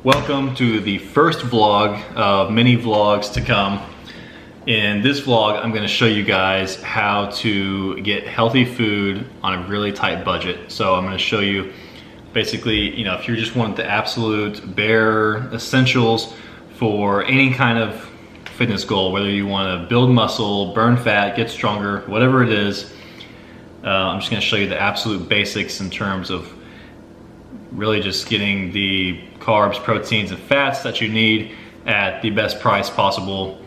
Welcome to the first vlog of many vlogs to come. In this vlog, I'm going to show you guys how to get healthy food on a really tight budget. So I'm going to show you basically, if you just want the absolute bare essentials for any kind of fitness goal, whether you want to build muscle, burn fat, get stronger, whatever it is, I'm just going to show you the absolute basics in terms of really just getting the carbs, proteins, and fats that you need at the best price possible.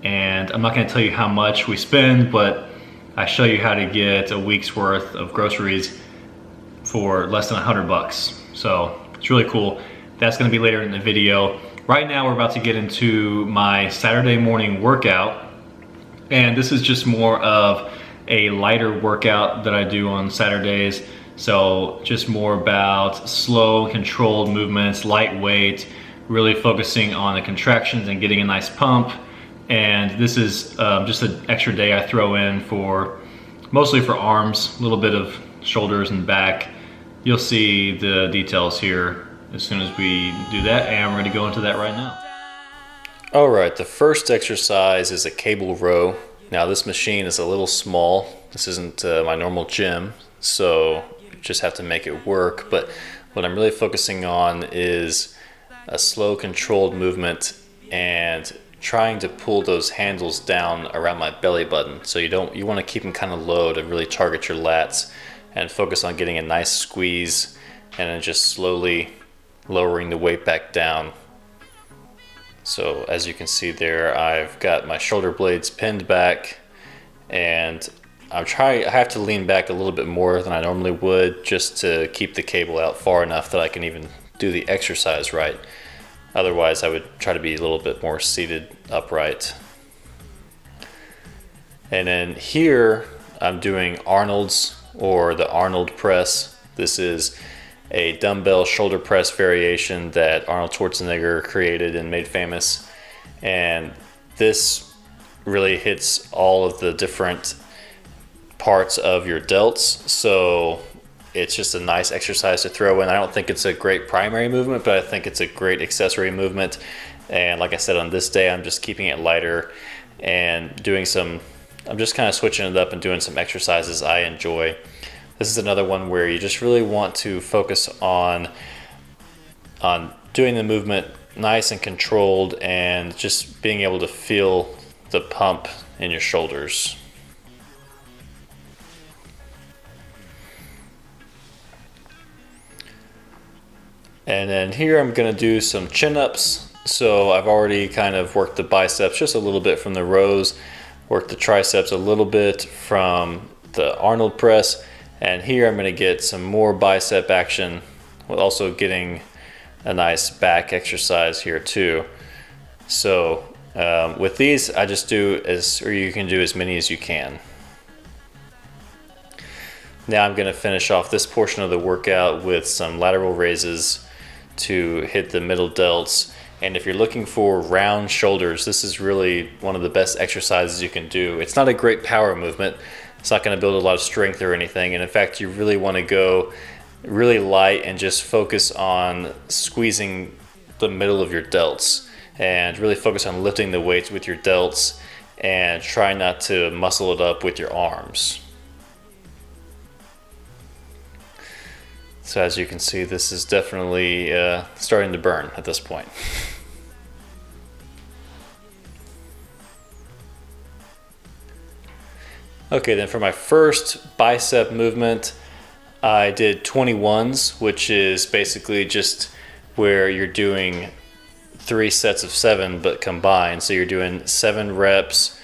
And I'm not going to tell you how much we spend, but I show you how to get a week's worth of groceries for less than $100. So it's really cool. That's going to be later in the video. Right now we're about to get into my Saturday morning workout, and this is just more of a lighter workout that I do on Saturdays. So just more about slow, controlled movements, lightweight, really focusing on the contractions and getting a nice pump. And this is just an extra day I throw in for, mostly for arms, a little bit of shoulders and back. You'll see the details here as soon as we do that, and I'm ready to go into that right now. All right, the first exercise is a cable row. Now this machine is a little small. This isn't my normal gym, so you just have to make it work. But what I'm really focusing on is a slow, controlled movement and trying to pull those handles down around my belly button. So you want to keep them kind of low to really target your lats and focus on getting a nice squeeze and then just slowly lowering the weight back down. So as you can see there, I've got my shoulder blades pinned back, and I have to lean back a little bit more than I normally would just to keep the cable out far enough that I can even do the exercise right. Otherwise I would try to be a little bit more seated upright. And then here I'm doing Arnold's, or the Arnold press. This is a dumbbell shoulder press variation that Arnold Schwarzenegger created and made famous. And this really hits all of the different parts of your delts. So it's just a nice exercise to throw in. I don't think it's a great primary movement, but I think it's a great accessory movement. And like I said, on this day, I'm just keeping it lighter and I'm just kind of switching it up and doing some exercises I enjoy. This is another one where you just really want to focus on doing the movement nice and controlled and just being able to feel the pump in your shoulders. And then here I'm going to do some chin-ups. So I've already kind of worked the biceps just a little bit from the rows, worked the triceps a little bit from the Arnold press. And here I'm going to get some more bicep action, with also getting a nice back exercise here too. So with these, I just do you can do as many as you can. Now I'm going to finish off this portion of the workout with some lateral raises to hit the middle delts. And if you're looking for round shoulders, this is really one of the best exercises you can do. It's not a great power movement. It's not going to build a lot of strength or anything. And in fact, you really want to go really light and just focus on squeezing the middle of your delts and really focus on lifting the weights with your delts and try not to muscle it up with your arms. So as you can see, this is definitely starting to burn at this point. Okay, then for my first bicep movement, I did 21s, which is basically just where you're doing 3 sets of 7 but combined. So you're doing 7 reps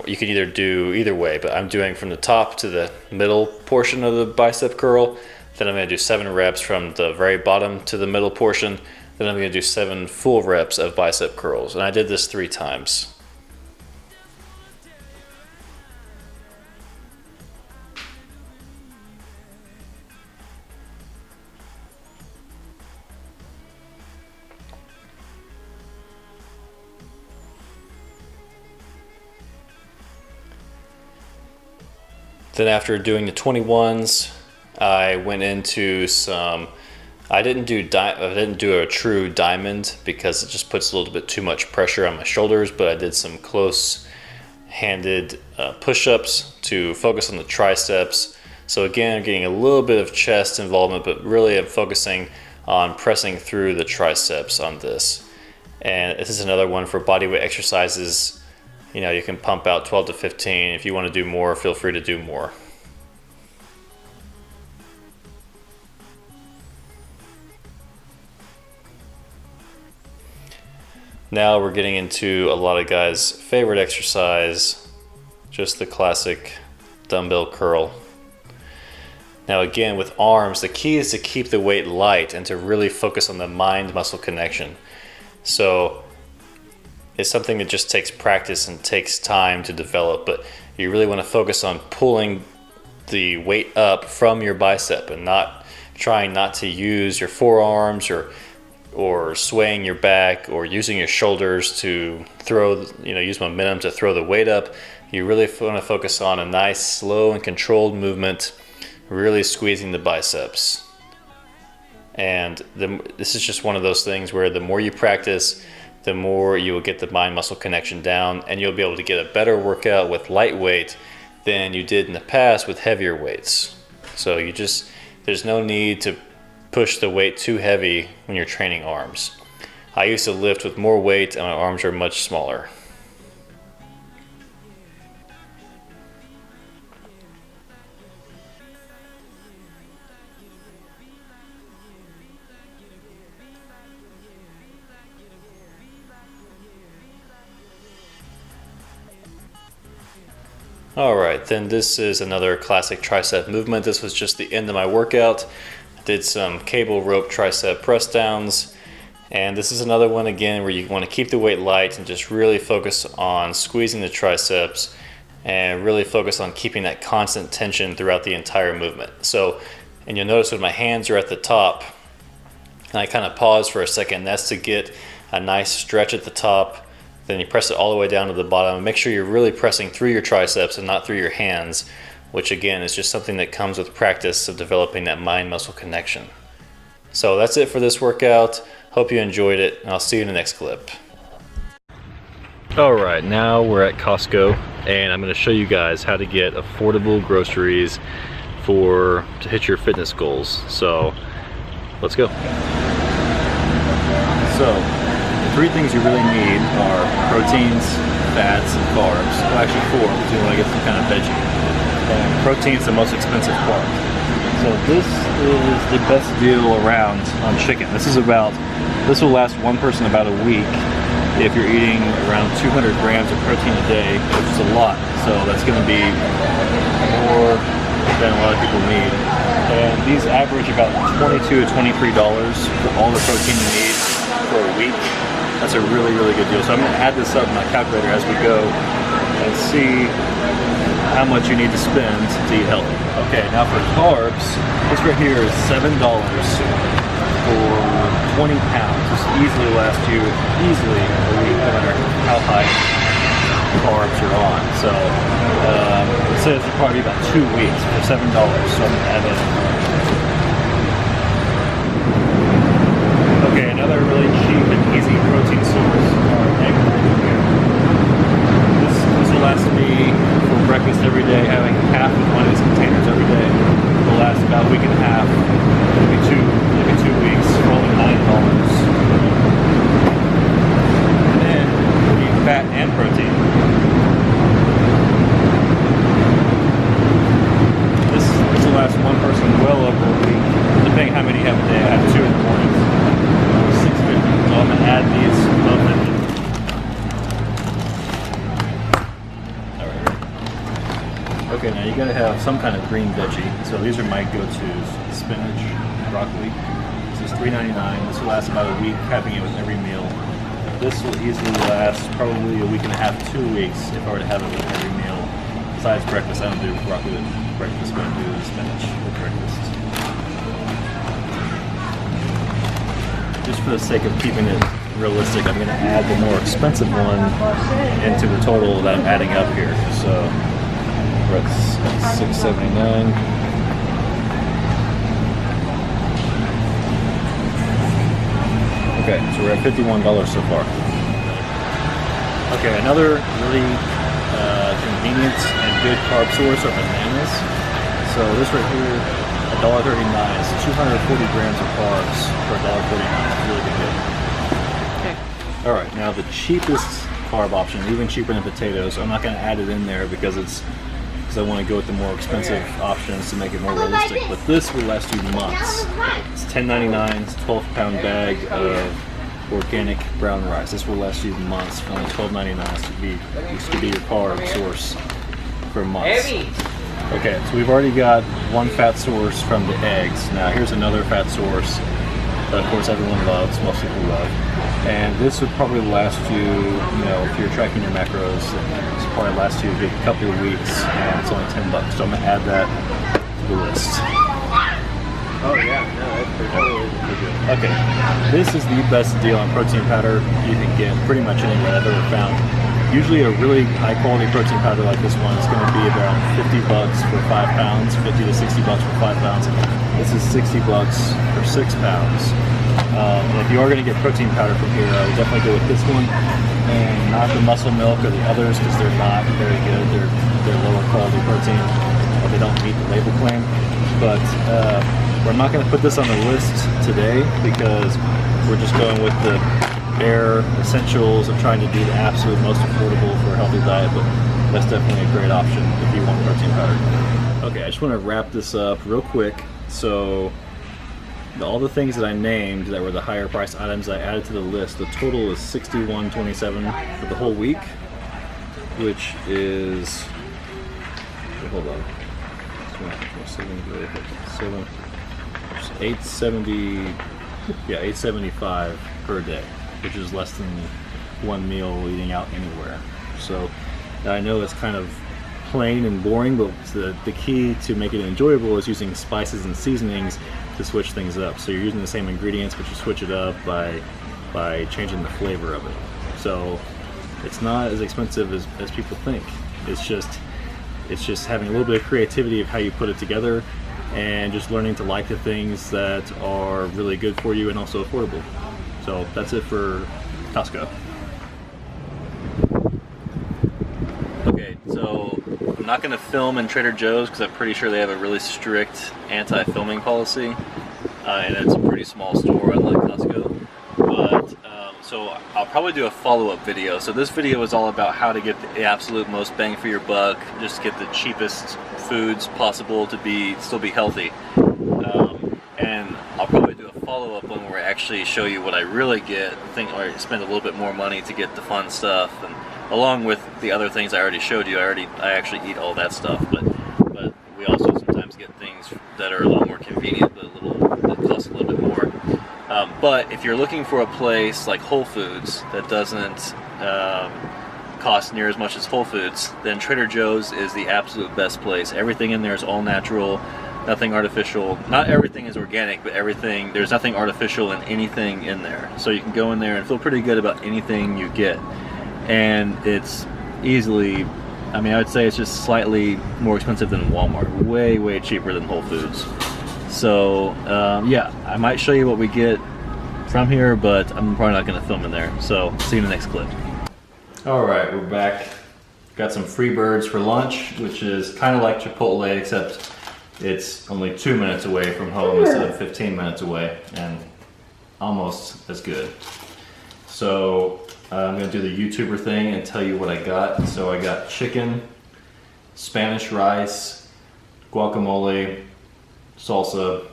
you can either do either way, but I'm doing from the top to the middle portion of the bicep curl. Then I'm going to do 7 reps from the very bottom to the middle portion. Then I'm going to do 7 full reps of bicep curls. And I did this 3 times. Then after doing the 21s, I went into some I didn't do a true diamond because it just puts a little bit too much pressure on my shoulders, but I did some close-handed push-ups to focus on the triceps. So again, I'm getting a little bit of chest involvement, but really I'm focusing on pressing through the triceps on this. And this is another one for bodyweight exercises. You know, you can pump out 12 to 15. If you want to do more, feel free to do more. Now we're getting into a lot of guys' favorite exercise, just the classic dumbbell curl. Now again, with arms, the key is to keep the weight light and to really focus on the mind-muscle connection. So it's something that just takes practice and takes time to develop, but you really want to focus on pulling the weight up from your bicep and not trying not to use your forearms or swaying your back or using your shoulders to throw, use momentum to throw the weight up. You really want to focus on a nice, slow and controlled movement, really squeezing the biceps. And this is just one of those things where the more you practice, the more you will get the mind-muscle connection down, and you'll be able to get a better workout with light weight than you did in the past with heavier weights. So there's no need to push the weight too heavy when you're training arms. I used to lift with more weight and my arms are much smaller. Alright, then this is another classic tricep movement. This was just the end of my workout. Did some cable rope tricep press downs, and this is another one again where you want to keep the weight light and just really focus on squeezing the triceps and really focus on keeping that constant tension throughout the entire movement. And you'll notice when my hands are at the top and I kind of pause for a second, that's to get a nice stretch at the top. Then you press it all the way down to the bottom and make sure you're really pressing through your triceps and not through your hands, which again is just something that comes with practice of developing that mind-muscle connection. So that's it for this workout. Hope you enjoyed it, and I'll see you in the next clip. Alright, now we're at Costco, and I'm going to show you guys how to get affordable groceries to hit your fitness goals. So let's go. So the three things you really need are proteins, fats, and carbs. Well, actually four, because you want to get some kind of veggie. And protein's the most expensive part. So this is the best deal around on chicken. This will last one person about a week if you're eating around 200 grams of protein a day, which is a lot. So that's going to be more than a lot of people need. And these average about $22 to $23 for all the protein you need for a week. That's a really, really good deal. So I'm going to add this up in my calculator as we go and see how much you need to spend to eat healthy. Okay, now for carbs, this right here is $7 for 20 pounds. This easily lasts you a week, no matter how high carbs you're on. So it says it'll probably be about 2 weeks for $7. So I'm gonna add that in. Okay, another really cheap and easy protein source are egg whites here. This will last me for breakfast every day, having half of one of these containers every day. It will last about a week and a half, maybe 2 weeks, for only $9. And then we need fat and protein. This will last one person well over a week, depending how many you have a day. I have 2 in the morning, 650. So I'm gonna add these both in. Okay, now you gotta have some kind of green veggie. So these are my go-tos: spinach, broccoli. This is $3.99. This will last about a week, having it with every meal. This will easily last probably a week and a half, 2 weeks if I were to have it with every meal. Besides breakfast, I don't do broccoli with breakfast, but I do spinach with breakfast. Just for the sake of keeping it realistic, I'm gonna add the more expensive one into the total that I'm adding up here. So we're at $6.79. so we're at $51 so far. Okay, another really convenient and good carb source are bananas. So this right here, $1.39 is 240 grams of carbs for $1.49. It's really good. Okay. All right, now the cheapest carb option, even cheaper than potatoes. I'm not going to add it in there because I want to go with the more expensive options to make it more realistic. But this will last you months. It's $10.99. It's a 12-pound bag of organic brown rice. This will last you months for only $12.99. This could be your carb source for months. Okay, so we've already got one fat source from the eggs. Now here's another fat source that of course everyone loves, most people love. And this would probably last you, if you're tracking your macros, this would probably last you a good couple of weeks, and it's only $10. So I'm gonna add that to the list. Oh yeah, no, that's pretty good. Okay, this is the best deal on protein powder you can get pretty much anywhere I've ever found. Usually a really high quality protein powder like this one is going to be around $50 for 5 pounds, 50 to 60 bucks for 5 pounds. This is $60 for 6 pounds. And if you are going to get protein powder from here, I would definitely go with this one and not the muscle milk or the others because they're not very good. They're lower quality protein. They don't meet the label claim. But we're not going to put this on the list today because we're just going with the bare essentials of trying to do the absolute most affordable for a healthy diet, but that's definitely a great option if you want protein powder. Okay, I just want to wrap this up real quick. So all the things that I named that were the higher price items I added to the list, the total is $61.27 for the whole week, which is, hold on, 870, yeah, $875 per day, which is less than one meal eating out anywhere. So I know it's kind of plain and boring, but the key to make it enjoyable is using spices and seasonings to switch things up. So you're using the same ingredients, but you switch it up by changing the flavor of it. So it's not as expensive as people think. It's just having a little bit of creativity of how you put it together and just learning to like the things that are really good for you and also affordable. So that's it for Costco. Okay, so I'm not going to film in Trader Joe's because I'm pretty sure they have a really strict anti-filming policy, and it's a pretty small store unlike Costco. But so I'll probably do a follow-up video. So this video is all about how to get the absolute most bang for your buck, just get the cheapest foods possible to still be healthy. And I'll probably do a follow-up one where I actually show you what I really get, or spend a little bit more money to get the fun stuff, and along with the other things I already showed you. I actually eat all that stuff, but we also sometimes get things that are a little more convenient, but that cost a little bit more. But if you're looking for a place like Whole Foods that doesn't cost near as much as Whole Foods, then Trader Joe's is the absolute best place. Everything in there is all natural, nothing artificial. Not everything is organic, but there's nothing artificial in anything in there. So you can go in there and feel pretty good about anything you get. And it's easily, I would say it's just slightly more expensive than Walmart. Way, way cheaper than Whole Foods. So yeah, I might show you what we get from here, but I'm probably not going to film in there. So see you in the next clip. All right, we're back. Got some free birds for lunch, which is kind of like Chipotle, except it's only 2 minutes away from home instead of 15 minutes away, and almost as good. So I'm going to do the YouTuber thing and tell you what I got. So I got chicken, Spanish rice, guacamole, salsa,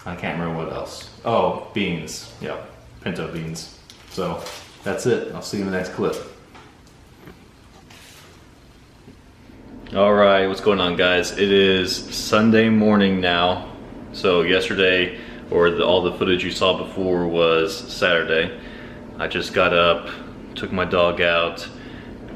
I can't remember what else. Oh, beans. Yeah, pinto beans. So that's it. I'll see you in the next clip. All right, what's going on, guys? It is Sunday morning now. So yesterday, or all the footage you saw before was Saturday. I just got up, took my dog out.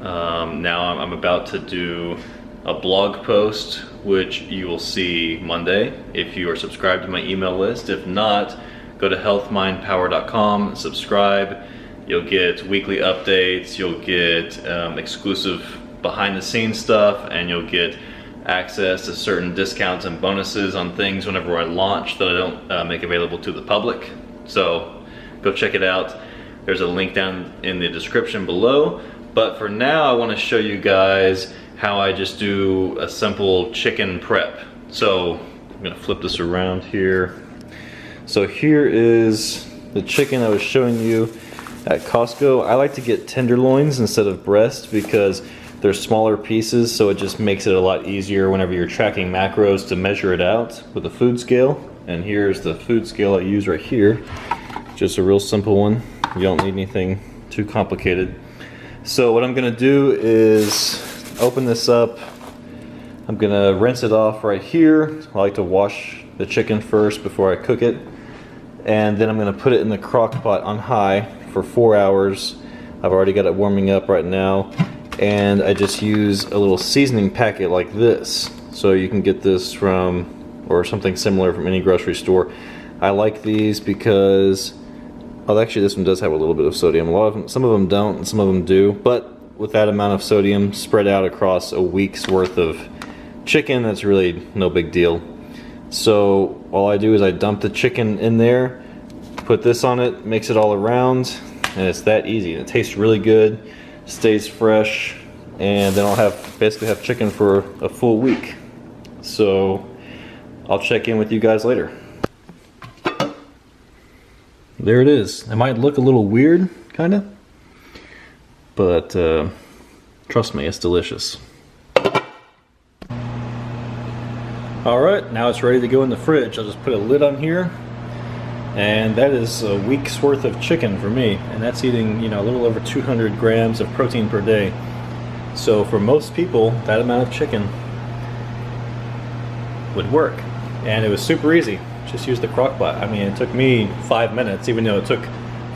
Now I'm about to do a blog post, which you will see Monday if you are subscribed to my email list. If not, go to healthmindpower.com, subscribe. You'll get weekly updates, you'll get exclusive behind the scenes stuff, and you'll get access to certain discounts and bonuses on things whenever I launch that I don't make available to the public. So go check it out. There's a link down in the description below. But for now, I want to show you guys how I just do a simple chicken prep. So I'm gonna flip this around here. So here is the chicken I was showing you at Costco. I like to get tenderloins instead of breast because they're smaller pieces, so it just makes it a lot easier whenever you're tracking macros to measure it out with a food scale. And here's the food scale I use right here. Just a real simple one. You don't need anything too complicated. So what I'm gonna do is open this up. I'm gonna rinse it off right here. I like to wash the chicken first before I cook it. And then I'm gonna put it in the crock pot on high for 4 hours. I've already got it warming up right now. And I just use a little seasoning packet like this. So you can get this from, or something similar from any grocery store. I like these because, oh, actually this one does have a little bit of sodium. A lot of them, some of them don't and some of them do. But with that amount of sodium spread out across a week's worth of chicken, that's really no big deal. So all I do is I dump the chicken in there, put this on it, mix it all around, and it's that easy. It tastes really good, stays fresh, and then I'll basically have chicken for a full week. So I'll check in with you guys later. There it is. It might look a little weird, kinda, but trust me, it's delicious. Alright, now it's ready to go in the fridge. I'll just put a lid on here, and that is a week's worth of chicken for me, and that's eating, you know, a little over 200 grams of protein per day. So for most people, that amount of chicken would work, and it was super easy. Just use the crock pot. I mean, it took me 5 minutes, even though it took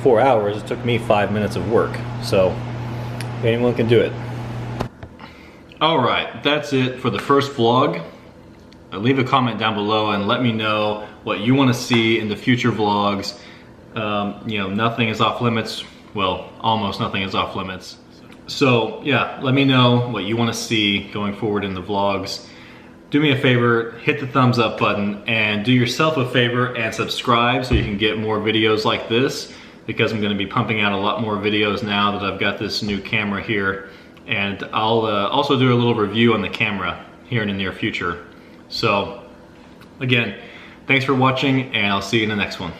4 hours, it took me 5 minutes of work. So anyone can do it. Alright, that's it for the first vlog. Leave a comment down below and let me know what you want to see in the future vlogs. You know, nothing is off limits. Well, almost nothing is off limits. So yeah, let me know what you want to see going forward in the vlogs. Do me a favor, hit the thumbs up button, and do yourself a favor and subscribe so you can get more videos like this, because I'm going to be pumping out a lot more videos now that I've got this new camera here. And I'll also do a little review on the camera here in the near future. So again, thanks for watching, and I'll see you in the next one.